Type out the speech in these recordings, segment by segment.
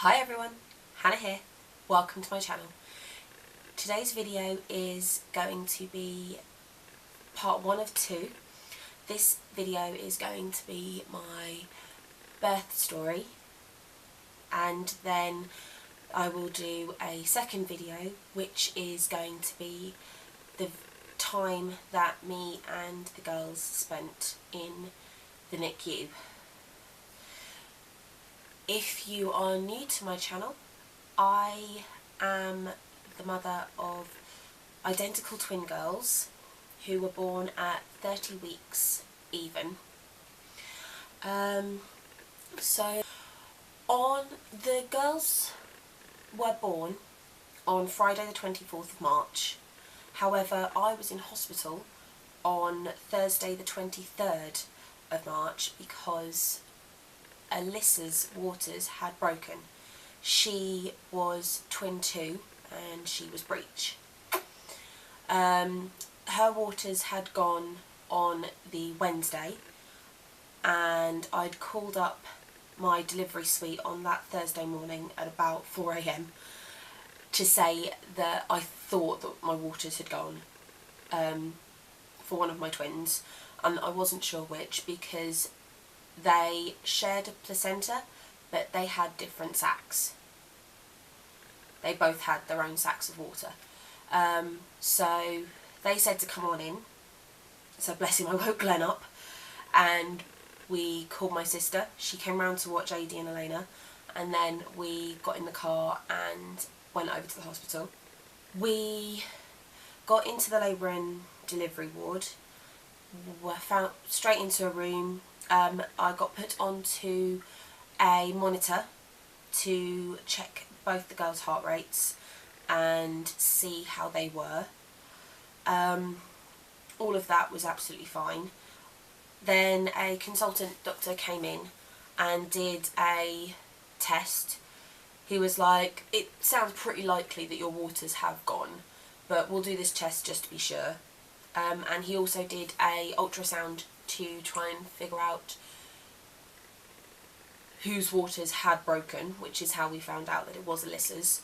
Hi everyone, Hannah here. Welcome to my channel. Today's video is going to be part 1 of 2. This video is going to be my birth story, and then I will do a second video which is going to be the time that me and the girls spent in the NICU. If you are new to my channel, I am the mother of identical twin girls who were born at 30 weeks even. So the girls were born on Friday the 24th of March. However, I was in hospital on Thursday the 23rd of March because Alyssa's waters had broken. She was twin 2 and she was Breech. Her waters had gone on the Wednesday, and I'd called up my delivery suite on that Thursday morning at about 4 AM to say that I thought that my waters had gone for one of my twins, and I wasn't sure which because they shared a placenta, but they had different sacs. They both had their own sacs of water. So they said to come on in. So bless him, I woke Glenn up and we called my sister. She came round to watch AD and Elena, and then we got in the car and went over to the hospital. We got into the labour and delivery ward. Were found straight into a room. I got put onto a monitor to check both the girls' heart rates and see how they were. All of that was absolutely fine. Then a consultant doctor came in and did a test. He was like, it sounds pretty likely that your waters have gone, but we'll do this test just to be sure. And he also did a ultrasound to try and figure out whose waters had broken, which is how we found out that it was Alyssa's.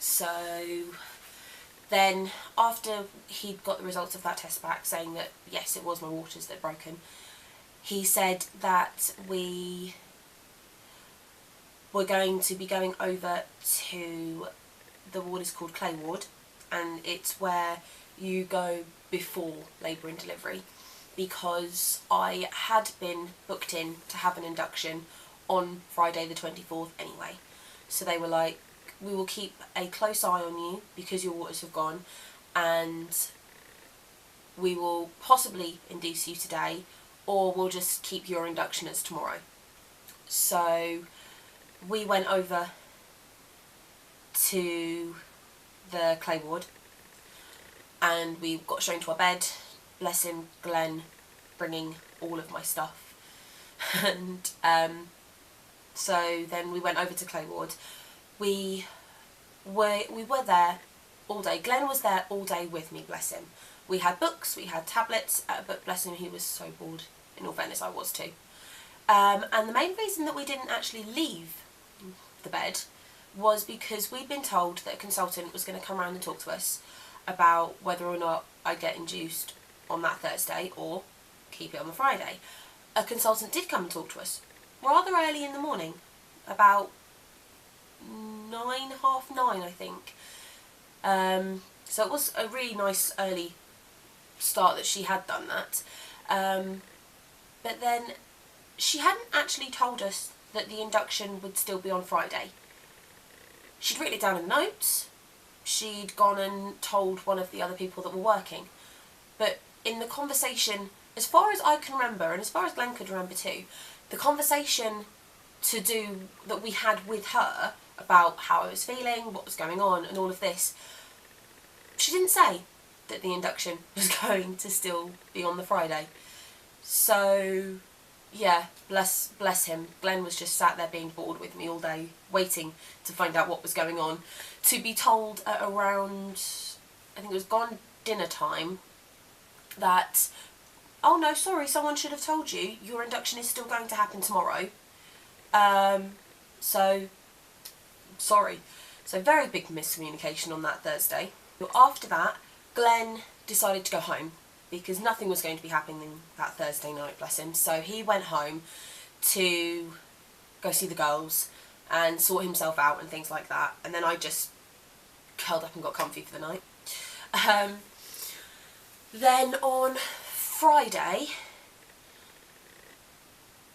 So then after he'd got the results of that test back saying that yes, it was my waters that had broken, he said that we were going to be going over to the ward is called Clay Ward, and it's where you go before labour and delivery, because I had been booked in to have an induction on Friday the 24th anyway. So they were like, we will keep a close eye on you because your waters have gone, and we will possibly induce you today, or we'll just keep your induction as tomorrow. So we went over to the Clay Ward and we got shown to our bed. Bless him, Glenn bringing all of my stuff. And so then we went over to Clay Ward. We were there all day. Glenn was there all day with me, bless him. We had books, we had tablets, but bless him, he was so bored. In all fairness, I was too. And the main reason that we didn't actually leave the bed was because we'd been told that a consultant was going to come around and talk to us about whether or not I'd get induced on that Thursday or keep it on the Friday. A consultant did come and talk to us rather early in the morning, about 9, half 9 I think. So it was a really nice early start that she had done that. But then she hadn't actually told us that the induction would still be on Friday. She'd written it down in notes. She'd gone and told one of the other people that were working. But in the conversation, as far as I can remember, and as far as Glenn could remember too, the conversation that we had with her about how I was feeling, what was going on, and all of this, she didn't say that the induction was going to still be on the Friday. So yeah, bless him. Glenn was just sat there being bored with me all day, waiting to find out what was going on, to be told at around, I think it was gone dinner time, that, oh no, sorry, someone should have told you, your induction is still going to happen tomorrow. So, sorry. So very big miscommunication on that Thursday. After that, Glenn decided to go home because nothing was going to be happening that Thursday night, bless him. So he went home to go see the girls and sort himself out and things like that. And then I just curled up and got comfy for the night. Then on Friday,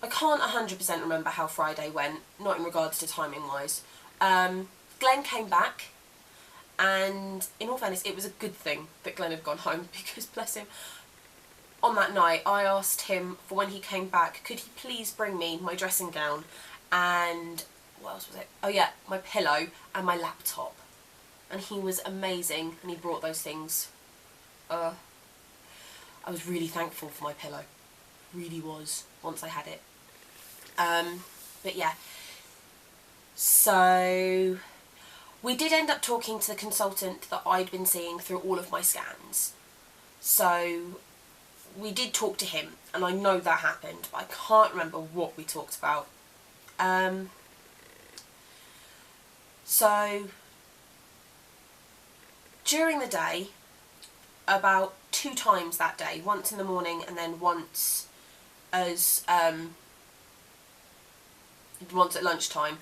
I can't 100% remember how Friday went, not in regards to timing wise. Glenn came back, and in all fairness, it was a good thing that Glenn had gone home because, bless him, on that night I asked him for when he came back, could he please bring me my dressing gown and, what else was it? Oh yeah, my pillow and my laptop. And he was amazing, and he brought those things. I was really thankful for my pillow. Really was, once I had it. But yeah. So we did end up talking to the consultant that I'd been seeing through all of my scans. So we did talk to him, and I know that happened, but I can't remember what we talked about. So during the day, about 2 times that day, once in the morning and then once at lunchtime,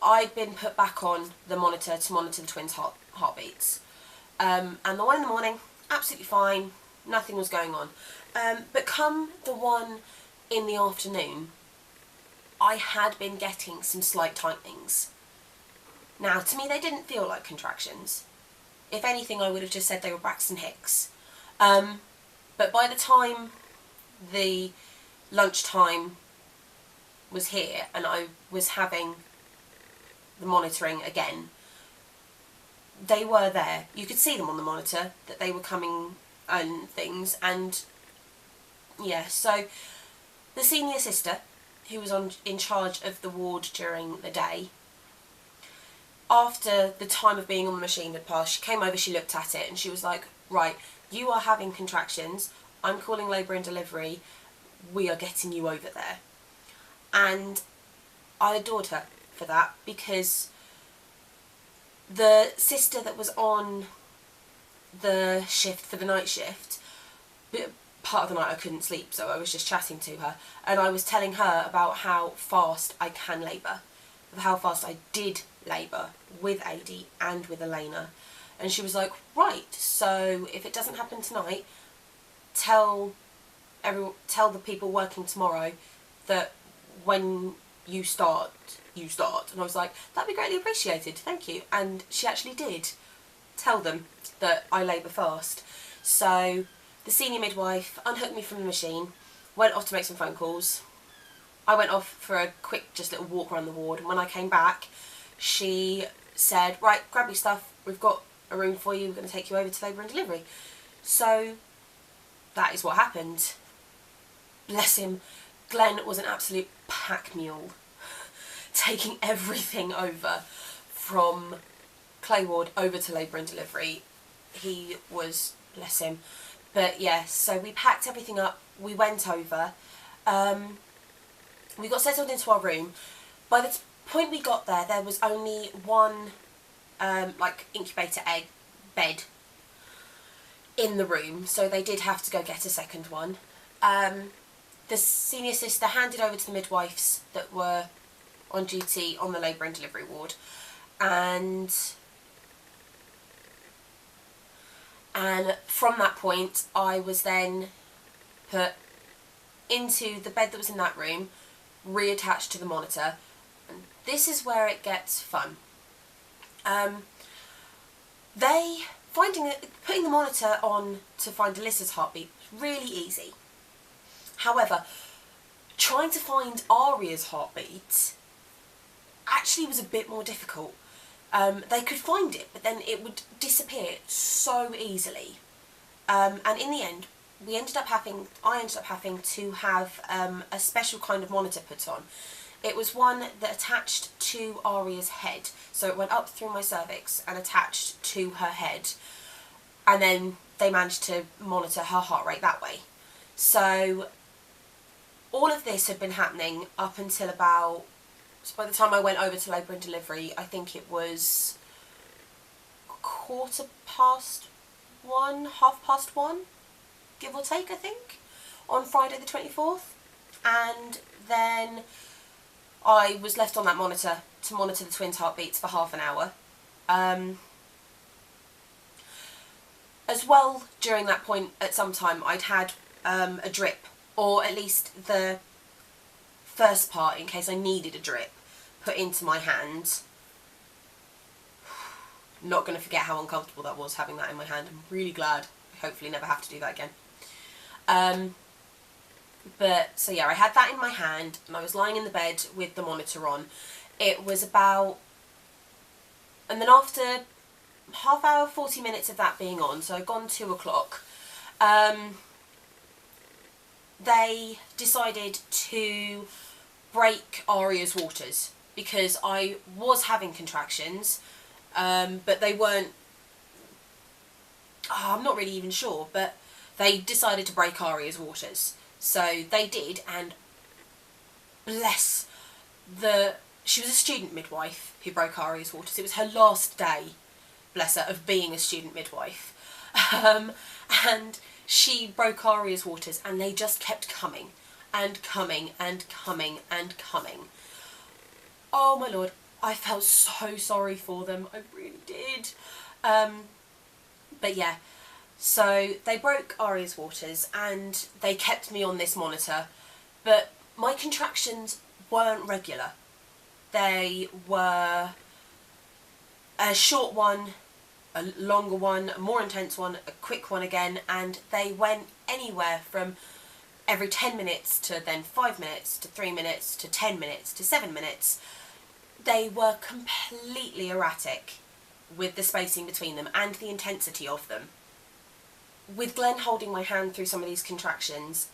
I'd been put back on the monitor to monitor the twins' heartbeats. And the one in the morning, absolutely fine, nothing was going on. But come the one in the afternoon, I had been getting some slight tightenings. Now, to me, they didn't feel like contractions. If anything, I would have just said they were Braxton Hicks. But by the time the lunchtime was here and I was having the monitoring again, they were there. You could see them on the monitor, that they were coming and things. And yeah, so the senior sister, who was in charge of the ward during the day, after the time of being on the machine had passed, she came over, she looked at it, and she was like, right, you are having contractions, I'm calling labour and delivery, we are getting you over there. And I adored her for that, because the sister that was on the shift for the night shift, part of the night I couldn't sleep, so I was just chatting to her, and I was telling her about how fast I can labour, how fast I did labour with AD and with Elena. And she was like, right, so if it doesn't happen tonight, tell the people working tomorrow that when you start. And I was like, that'd be greatly appreciated, thank you. And she actually did tell them that I labour fast. So the senior midwife unhooked me from the machine, went off to make some phone calls. I went off for a quick just little walk around the ward, and when I came back, she said, right, grab your stuff, we've got a room for you, we're going to take you over to labour and delivery. So that is what happened. Bless him, Glenn was an absolute pack mule, taking everything over from Clay Ward over to labour and delivery. He was, bless him. But yeah, so we packed everything up, we went over, we got settled into our room. By the point we got there, there was only one like incubator egg bed in the room, so they did have to go get a second one. The senior sister handed over to the midwives that were on duty on the labour and delivery ward, and from that point I was then put into the bed that was in that room, reattached to the monitor, and this is where it gets fun. Putting the monitor on to find Alyssa's heartbeat was really easy. However, trying to find Aria's heartbeat actually was a bit more difficult. They could find it, but then it would disappear so easily. And in the end, I ended up having to have a special kind of monitor put on. It was one that attached to Aria's head, so it went up through my cervix and attached to her head, and then they managed to monitor her heart rate that way. So all of this had been happening up until about So by the time I went over to labour and delivery, I think it was 1:15, 1:30, give or take, I think, on Friday the 24th. And then I was left on that monitor to monitor the twins' heartbeats for half an hour. As well, during that point, at some time, I'd had a drip, or at least the first part, in case I needed a drip, put into my hand. Not going to forget how uncomfortable that was, having that in my hand. I'm really glad. I hopefully never have to do that again. But, so yeah, I had that in my hand, and I was lying in the bed with the monitor on. It was about, and then after half hour, 40 minutes of that being on, so I'd gone 2 o'clock, they decided to break Aria's waters, because I was having contractions, but they weren't, I'm not really even sure, but they decided to break Aria's waters. So they did, and bless she was a student midwife who broke Aria's waters. It was her last day, bless her, of being a student midwife. And she broke Aria's waters, and they just kept coming and coming and coming and coming. Oh my lord, I felt so sorry for them, I really did. But yeah, so they broke Aria's waters and they kept me on this monitor, but my contractions weren't regular. They were a short one, a longer one, a more intense one, a quick one again, and they went anywhere from every 10 minutes to then 5 minutes to 3 minutes to 10 minutes to 7 minutes. They were completely erratic with the spacing between them and the intensity of them. With Glenn holding my hand through some of these contractions,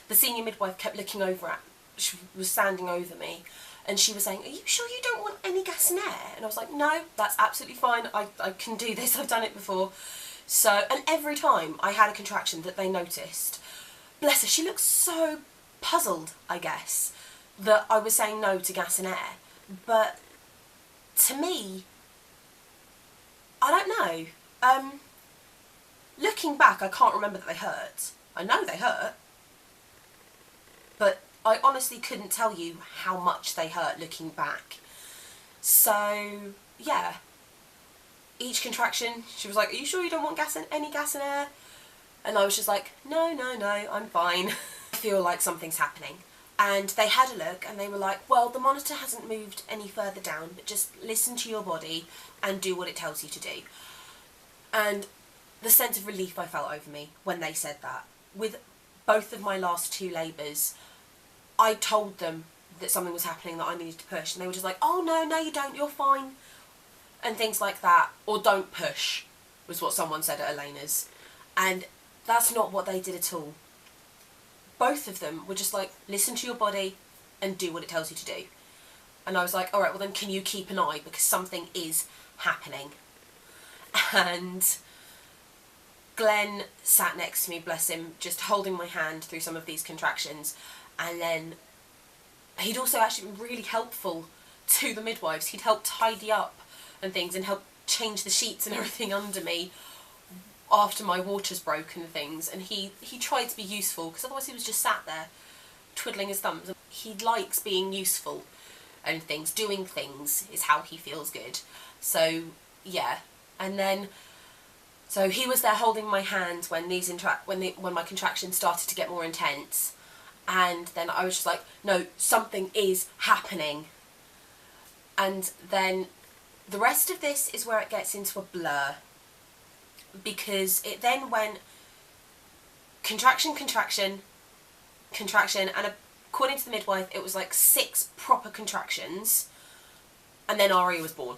the senior midwife kept looking over at, she was standing over me, and she was saying, "Are you sure you don't want any gas and air?" And I was like, "No, that's absolutely fine, I can do this, I've done it before." So, and every time I had a contraction that they noticed, bless her, she looked so puzzled, I guess, that I was saying no to gas and air. But to me, I don't know. Looking back, I can't remember that they hurt. I know they hurt, but I honestly couldn't tell you how much they hurt looking back. So, yeah. Each contraction, she was like, "Are you sure you don't want any gas and air?" And I was just like, no, I'm fine. I feel like something's happening. And they had a look and they were like, "Well, the monitor hasn't moved any further down, but just listen to your body and do what it tells you to do." And the sense of relief I felt over me when they said that. With both of my last 2 labours, I told them that something was happening, that I needed to push, and they were just like, "Oh no you don't, you're fine," and things like that. Or "Don't push," was what someone said at Elena's. And that's not what they did at all. Both of them were just like, "Listen to your body and do what it tells you to do." And I was like, "Alright, well then can you keep an eye, because something is happening." And Glenn sat next to me, bless him, just holding my hand through some of these contractions. And then he'd also actually been really helpful to the midwives. He'd helped tidy up and things, and helped change the sheets and everything under me after my waters broke and things. And he tried to be useful, because otherwise he was just sat there twiddling his thumbs. He likes being useful and things. Doing things is how he feels good. So yeah. And then so he was there holding my hand when when my contractions started to get more intense. And then I was just like, "No, something is happening." And then the rest of this is where it gets into a blur, because it then went contraction, contraction, contraction, and according to the midwife it was like 6 proper contractions, and then Aria was born.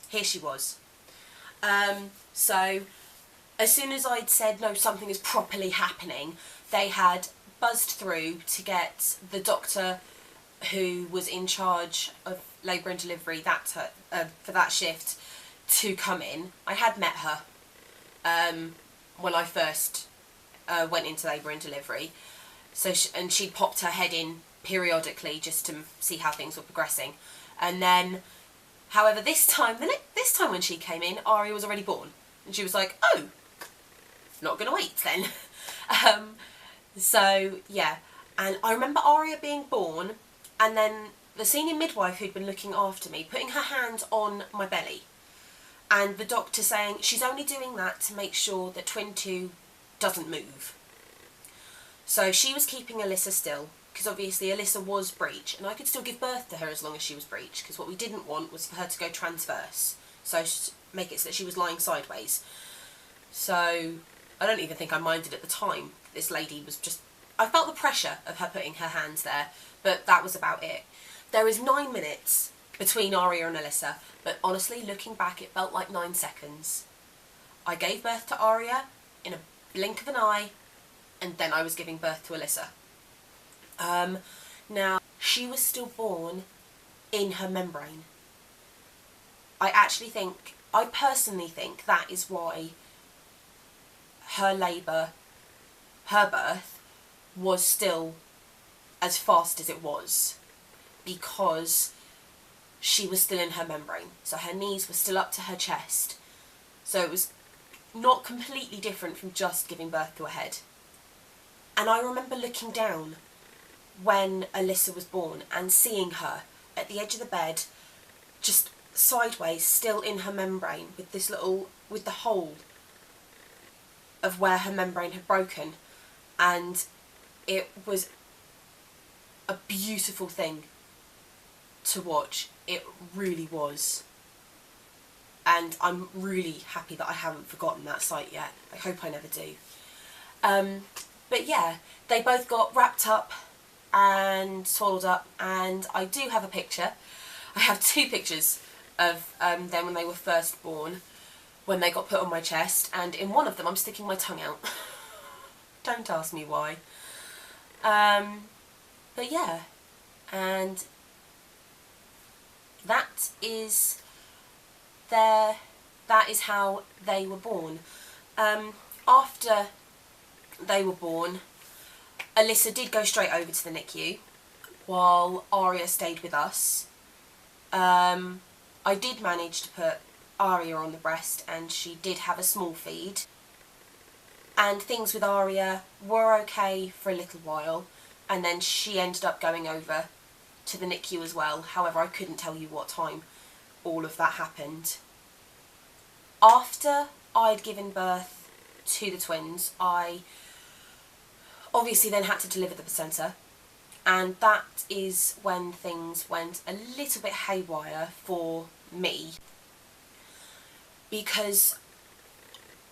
Here she was. So as soon as I'd said, "No, something is properly happening," they had buzzed through to get the doctor who was in charge of labour and delivery for that shift to come in. I had met her when I first went into labour and delivery, so and she'd popped her head in periodically just to see how things were progressing. And then, however, this time when she came in, Aria was already born. And she was like, oh, not going to wait then. So, yeah. And I remember Aria being born, and then the senior midwife who'd been looking after me putting her hand on my belly. And the doctor saying she's only doing that to make sure that twin 2 doesn't move. So she was keeping Alyssa still, because obviously Alyssa was Breech, and I could still give birth to her as long as she was Breech, because what we didn't want was for her to go transverse, so make it so that she was lying sideways. So I don't even think I minded at the time. This lady was just... I felt the pressure of her putting her hands there, but that was about it. There is 9 minutes between Aria and Alyssa, but honestly, looking back, it felt like 9 seconds. I gave birth to Aria in a blink of an eye, and then I was giving birth to Alyssa. Now, she was still born in her membrane. I personally think that is why her labour, her birth, was still as fast as it was, because she was still in her membrane. So her knees were still up to her chest. So it was not completely different from just giving birth to a head. And I remember looking down when Alyssa was born and seeing her at the edge of the bed, just sideways, still in her membrane, with the hole of where her membrane had broken. And it was a beautiful thing to watch. It really was. And I'm really happy that I haven't forgotten that sight yet. I hope I never do. But yeah, they both got wrapped up and swaddled up, and I do have a picture. I have 2 pictures of them when they were first born, when they got put on my chest, and in one of them I'm sticking my tongue out. Don't ask me why. But yeah, and that is how they were born. After they were born, Alyssa did go straight over to the NICU, while Aria stayed with us. I did manage to put Aria on the breast, and she did have a small feed. And things with Aria were okay for a little while, and then she ended up going over to the NICU as well. However, I couldn't tell you what time all of that happened. After I'd given birth to the twins, I obviously then had to deliver the placenta, and that is when things went a little bit haywire for me, because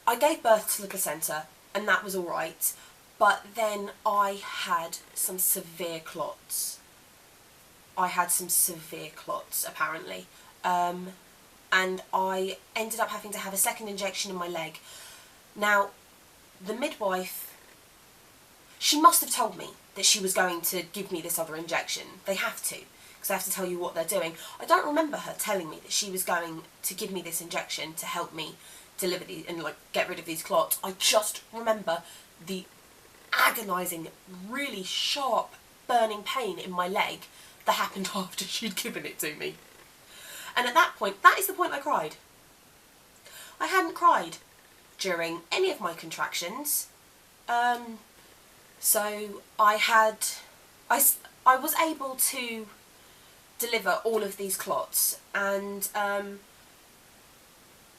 I gave birth to the placenta and that was alright, but then I had some severe clots. Apparently, and I ended up having to have a second injection in my leg. Now, the midwife, she must have told me that she was going to give me this other injection. They have to, because they have to tell you what they're doing. I don't remember her telling me that she was going to give me this injection to help me deliver these and get rid of these clots. I just remember the agonising, really sharp, burning pain in my leg that happened after she'd given it to me. And at that point, that is the point I cried. I hadn't cried during any of my contractions. So I was able to deliver all of these clots, and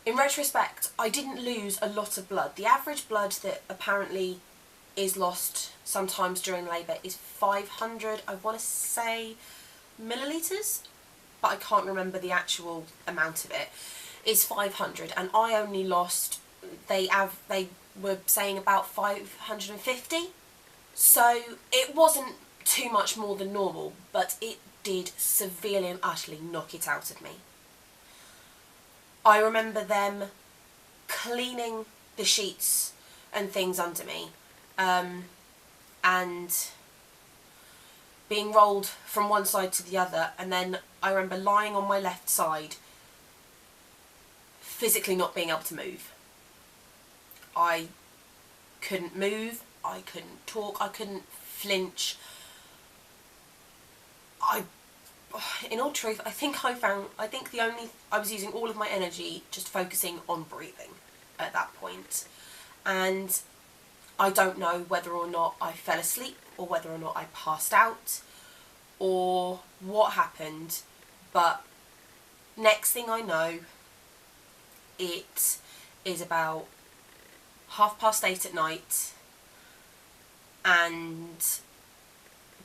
in retrospect, I didn't lose a lot of blood. The average blood that apparently is lost sometimes during labour is 500, I want to say, millilitres, but I can't remember the actual amount of it. It's 500, and I only lost, they were saying about 550. So it wasn't too much more than normal, but it did severely and utterly knock it out of me. I remember them cleaning the sheets and things under me, and being rolled from one side to the other, and then I remember lying on my left side, physically not being able to move. I couldn't move, I couldn't talk, I couldn't flinch. in all truth, I think I was using all of my energy just focusing on breathing at that point. And I don't know whether or not I fell asleep or whether or not I passed out or what happened, but next thing I know, it is about 8:30 at night, and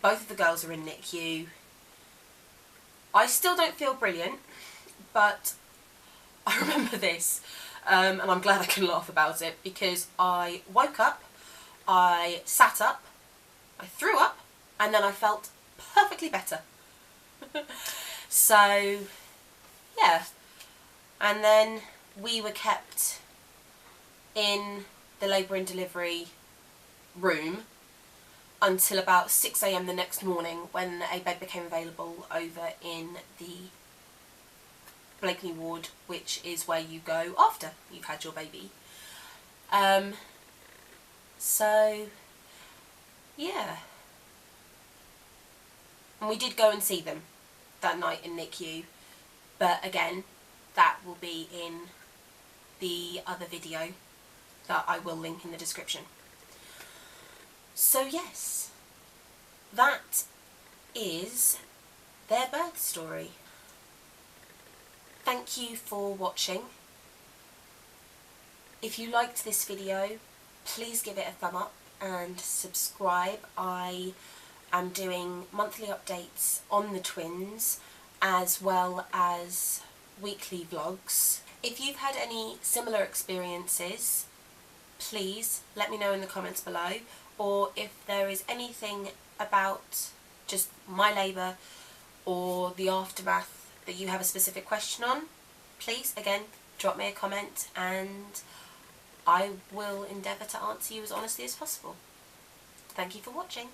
both of the girls are in NICU. I still don't feel brilliant, but I remember this, and I'm glad I can laugh about it, because I woke up, I sat up, I threw up, and then I felt perfectly better. So, yeah. And then we were kept in the labour and delivery room until about 6 AM the next morning, when a bed became available over in the Blakeney ward, which is where you go after you've had your baby. So, yeah. And we did go and see them that night in NICU, but again, that will be in the other video that I will link in the description. So yes, that is their birth story. Thank you for watching. If you liked this video, please give it a thumb up and subscribe. I am doing monthly updates on the twins as well as weekly vlogs. If you've had any similar experiences, please let me know in the comments below, or if there is anything about just my labour or the aftermath that you have a specific question on, please, again, drop me a comment and I will endeavour to answer you as honestly as possible. Thank you for watching.